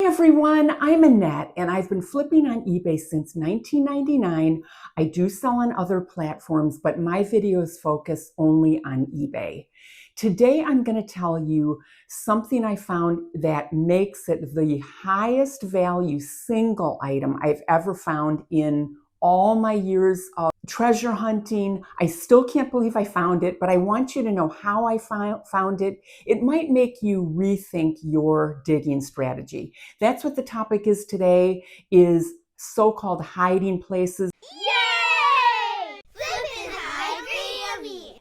everyone, I'm Annette and I've been flipping on eBay since 1999. I do sell on other platforms, but my videos focus only on eBay. Today I'm going to tell you something I found that makes it the highest value single item I've ever found in all my years of treasure hunting. I still can't believe I found it, but I want you to know how I found it. It might make you rethink your digging strategy. That's what the topic is today, is so-called hiding places. Yay! Flippin' high Grammy!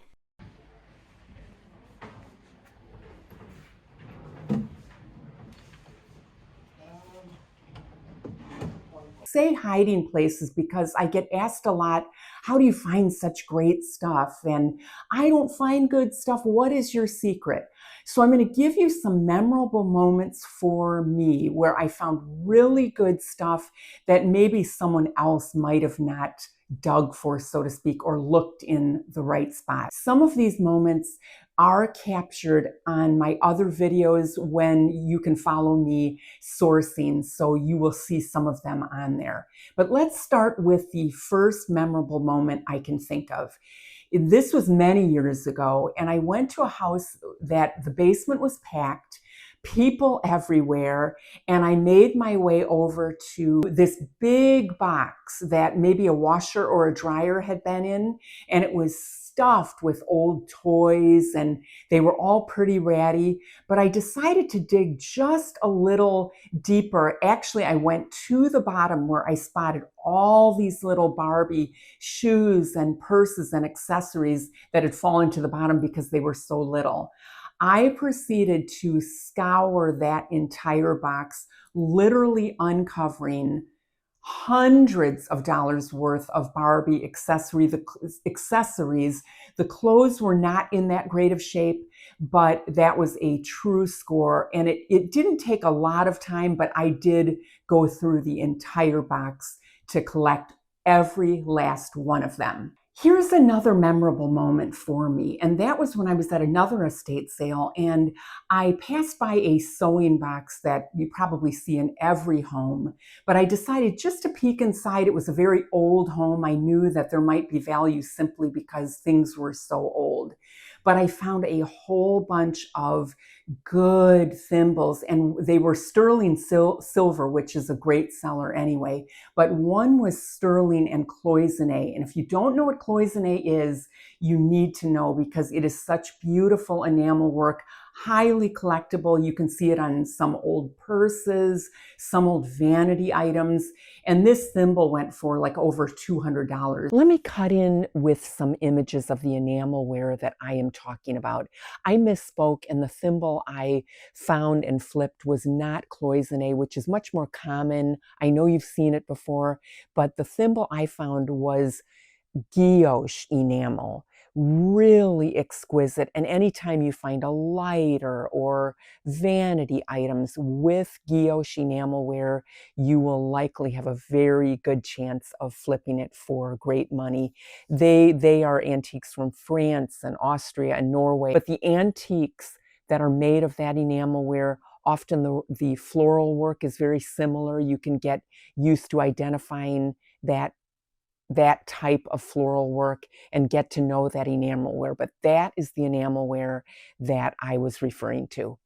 Say hiding places because I get asked a lot, how do you find such great stuff? And I don't find good stuff. What is your secret? So I'm going to give you some memorable moments for me where I found really good stuff that maybe someone else might have not dug for, so to speak, or looked in the right spot. Some of these moments are captured on my other videos when you can follow me sourcing, so you will see some of them on there. But let's start with the first memorable moment I can think of. This was many years ago, and I went to a house that the basement was packed, people everywhere, and I made my way over to this big box that maybe a washer or a dryer had been in, and it was stuffed with old toys, and they were all pretty ratty, but I decided to dig just a little deeper. Actually, I went to the bottom where I spotted all these little Barbie shoes and purses and accessories that had fallen to the bottom because they were so little. I proceeded to scour that entire box, literally uncovering hundreds of dollars worth of Barbie accessories. The clothes were not in that great of shape, but that was a true score. And it didn't take a lot of time, but I did go through the entire box to collect every last one of them. Here's another memorable moment for me, and that was when I was at another estate sale and I passed by a sewing box that you probably see in every home, but I decided just to peek inside. It was a very old home. I knew that there might be value simply because things were so old. But I found a whole bunch of good thimbles, and they were sterling silver, which is a great seller anyway. But one was sterling and cloisonne. And if you don't know what cloisonne is, you need to know, because it is such beautiful enamel work, highly collectible. You can see it on some old purses, some old vanity items. And this thimble went for like over $200. Let me cut in with some images of the enamelware that I am talking about. I misspoke, and the thimble I found and flipped was not cloisonne, which is much more common. I know you've seen it before, but the thimble I found was guilloche enamel, really exquisite. And anytime you find a lighter or vanity items with guilloche enamelware, you will likely have a very good chance of flipping it for great money. They are antiques from France and Austria and Norway, but the antiques that are made of that enamelware, often the floral work is very similar. You can get used to identifying that type of floral work and get to know that enamelware. But that is the enamelware that I was referring to.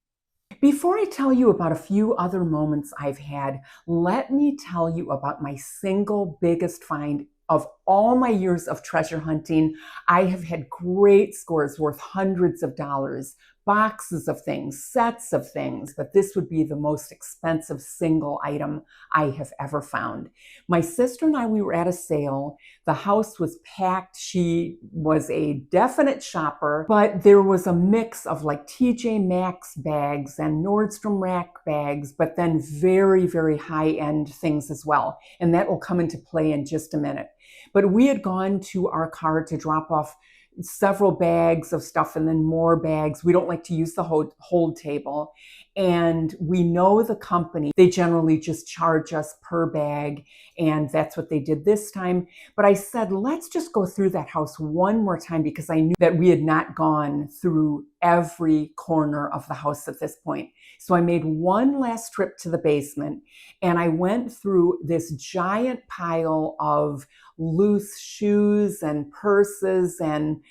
Before I tell you about a few other moments I've had, let me tell you about my single biggest find of all my years of treasure hunting. I have had great scores worth hundreds of dollars, boxes of things, sets of things, but this would be the most expensive single item I have ever found. My sister and I, we were at a sale. The house was packed. She was a definite shopper, but there was a mix of like TJ Maxx bags and Nordstrom Rack bags, but then very, very high-end things as well. And that will come into play in just a minute. But we had gone to our car to drop off several bags of stuff and then more bags. We don't like to use the hold table. And we know the company, they generally just charge us per bag, and that's what they did this time. But I said, let's just go through that house one more time, because I knew that we had not gone through every corner of the house at this point. So I made one last trip to the basement, and I went through this giant pile of loose shoes and purses, and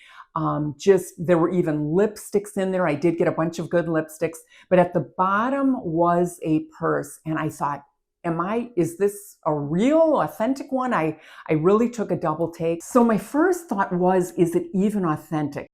there were even lipsticks in there. I did get a bunch of good lipsticks, but at the bottom was a purse, and I thought, is this a real authentic one? I really took a double take. So my first thought was, is it even authentic?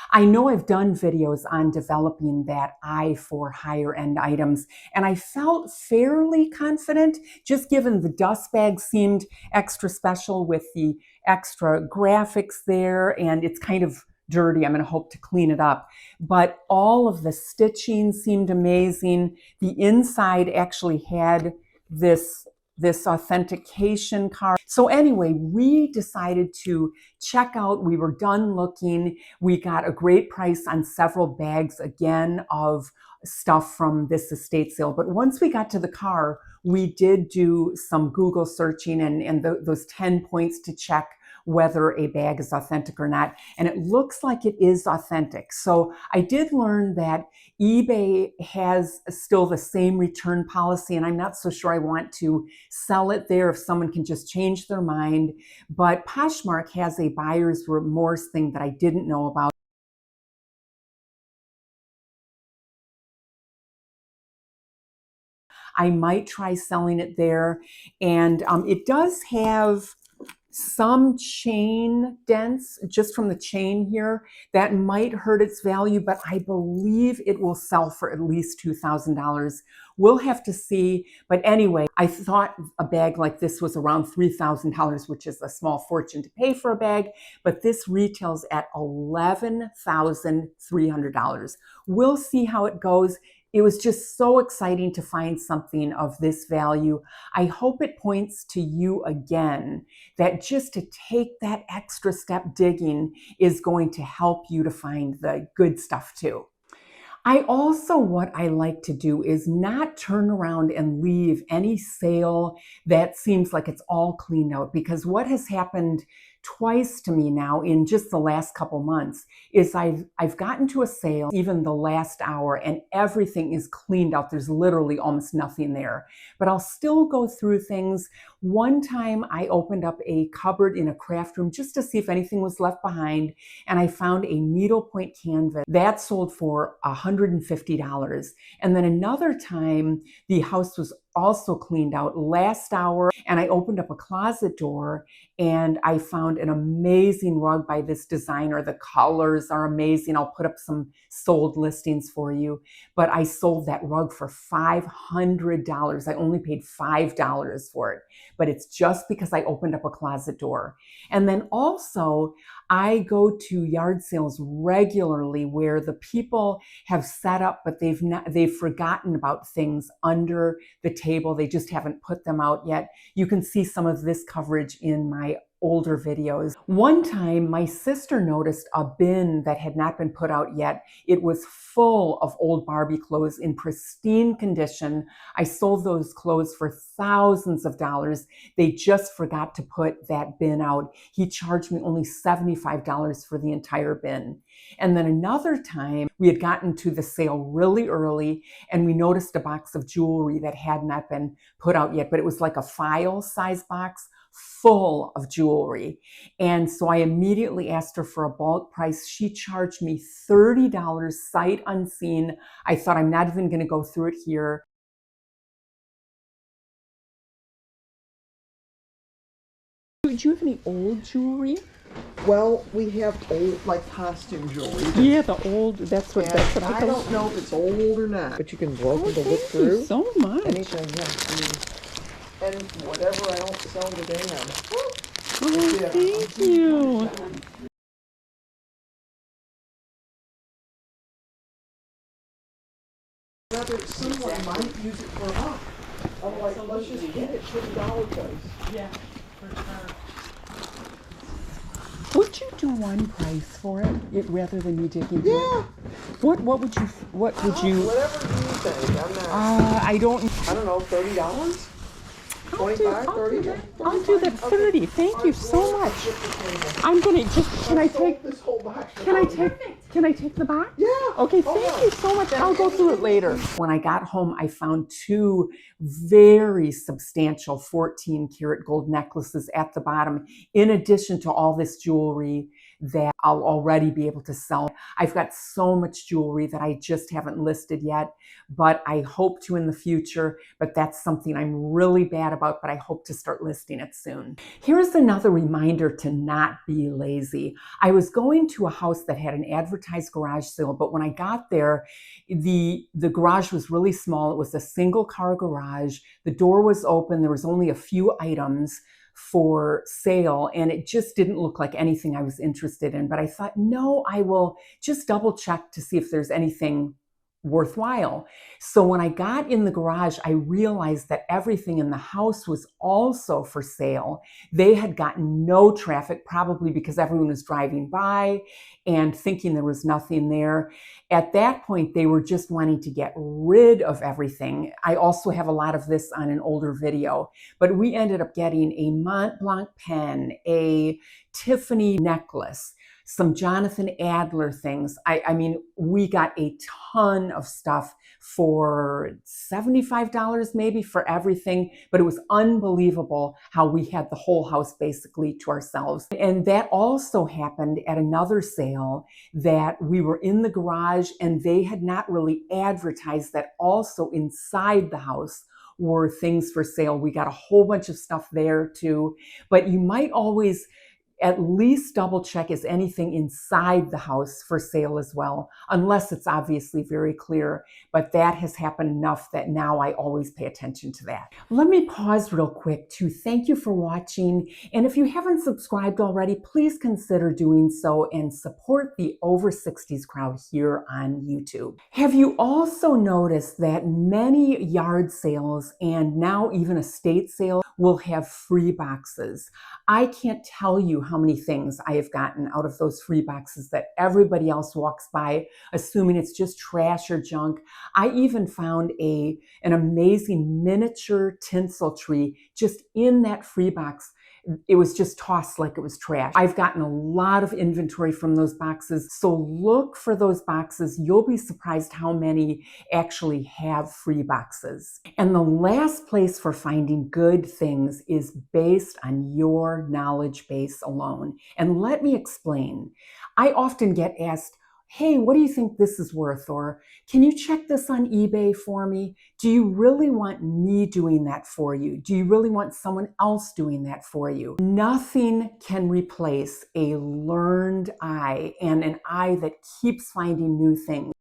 I know I've done videos on developing that eye for higher end items, and I felt fairly confident, just given the dust bag seemed extra special with the extra graphics there, and it's kind of dirty. I'm going to hope to clean it up. But all of the stitching seemed amazing. The inside actually had this authentication card. So anyway, we decided to check out. We were done looking. We got a great price on several bags again of stuff from this estate sale. But once we got to the car, we did do some Google searching and those 10 points to check whether a bag is authentic or not. And it looks like it is authentic. So I did learn that eBay has still the same return policy, and I'm not so sure I want to sell it there if someone can just change their mind. But Poshmark has a buyer's remorse thing that I didn't know about. I might try selling it there. And it does have some chain dents just from the chain here that might hurt its value, but I believe it will sell for at least $2,000. We'll have to see. But anyway, I thought a bag like this was around $3,000, which is a small fortune to pay for a bag, but this retails at $11,300. We'll see how it goes. It was just so exciting to find something of this value. I hope it points to you again that just to take that extra step digging is going to help you to find the good stuff too. What I like to do is not turn around and leave any sale that seems like it's all cleaned out, because what has happened twice to me now in just the last couple months is I've gotten to a sale, even the last hour, and everything is cleaned out. There's literally almost nothing there, but I'll still go through things. One time I opened up a cupboard in a craft room just to see if anything was left behind, and I found a needlepoint canvas that sold for $150. And then another time the house was also cleaned out last hour, and I opened up a closet door and I found an amazing rug by this designer. The colors are amazing. I'll put up some sold listings for you, but I sold that rug for $500. I only paid $5 for it, but it's just because I opened up a closet door. And then also I go to yard sales regularly where the people have set up, but they've forgotten about things under the table. They just haven't put them out yet. You can see some of this coverage in my older videos. One time, my sister noticed a bin that had not been put out yet. It was full of old Barbie clothes in pristine condition. I sold those clothes for thousands of dollars. They just forgot to put that bin out. He charged me only $75 for the entire bin. And then another time, we had gotten to the sale really early, and we noticed a box of jewelry that had not been put out yet, but it was like a file size box full of jewelry. And so I immediately asked her for a bulk price. She charged me $30 sight unseen. I thought, I'm not even going to go through it here. Do you have any old jewelry? Well, we have old, like costume jewelry. Yeah, the old, that's what I thought. I don't know if it's old or not, but you can welcome to look through. Thank you so much. Anything, yeah. And whatever I don't sell today, Oh, thank you. rather someone might use it for us. I'm like, let's just get it, $50 price. Yeah, for sure. Would you do one price for it rather than me digging? Yeah. What would you? Whatever you think. I'm not. I don't. I don't know. $30. 25, 30. I'll do that. 30. Thank you so much. I'm gonna just. Can I take this whole box? Can I take the box? Yeah. Okay, thank you so much. I'll go through it later. When I got home, I found two very substantial 14 karat gold necklaces at the bottom, in addition to all this jewelry that I'll already be able to sell. I've got so much jewelry that I just haven't listed yet, but I hope to in the future. But that's something I'm really bad about, but I hope to start listing it soon. Here's another reminder to not be lazy. I was going to a house that had an advertised garage sale, but when I got there, the garage was really small. It was a single car garage. The door was open. There was only a few items for sale, and it just didn't look like anything I was interested in. But I thought, no, I will just double check to see if there's anything worthwhile. So when I got in the garage, I realized that everything in the house was also for sale. They had gotten no traffic, probably because everyone was driving by and thinking there was nothing there. At that point, they were just wanting to get rid of everything. I also have a lot of this on an older video, but we ended up getting a Mont Blanc pen, a Tiffany necklace, some Jonathan Adler things. I mean, we got a ton of stuff for $75 maybe for everything, but it was unbelievable how we had the whole house basically to ourselves. And that also happened at another sale that we were in the garage, and they had not really advertised that also inside the house were things for sale. We got a whole bunch of stuff there too, but you might always at least double check, is anything inside the house for sale as well, unless it's obviously very clear. But that has happened enough that now I always pay attention to that. Let me pause real quick to thank you for watching. And if you haven't subscribed already, please consider doing so and support the over 60s crowd here on YouTube. Have you also noticed that many yard sales and now even estate sales will have free boxes? I can't tell you how many things I have gotten out of those free boxes that everybody else walks by, assuming it's just trash or junk. I even found an amazing miniature tinsel tree just in that free box. It was just tossed like it was trash. I've gotten a lot of inventory from those boxes, so look for those boxes. You'll be surprised how many actually have free boxes. And the last place for finding good things is based on your knowledge base alone. And let me explain. I often get asked, hey, what do you think this is worth? Or can you check this on eBay for me? Do you really want me doing that for you? Do you really want someone else doing that for you? Nothing can replace a learned eye and an eye that keeps finding new things.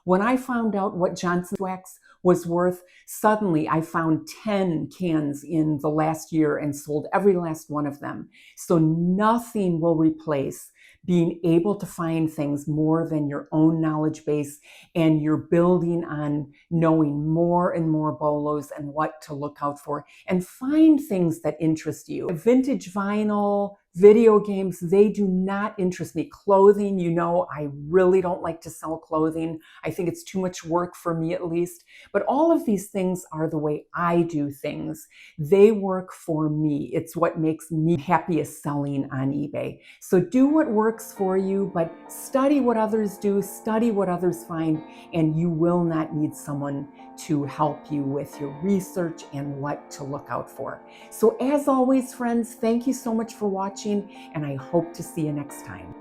When I found out what Johnson's wax was worth, suddenly I found 10 cans in the last year and sold every last one of them. So nothing will replace being able to find things more than your own knowledge base, and you're building on knowing more and more bolos and what to look out for, and find things that interest you. Vintage vinyl, video games, they do not interest me. Clothing, you know, I really don't like to sell clothing. I think it's too much work for me at least. But all of these things are the way I do things. They work for me. It's what makes me happiest selling on eBay. So do what works for you, but study what others do, study what others find, and you will not need someone to help you with your research and what to look out for. So as always, friends, thank you so much for watching, and I hope to see you next time.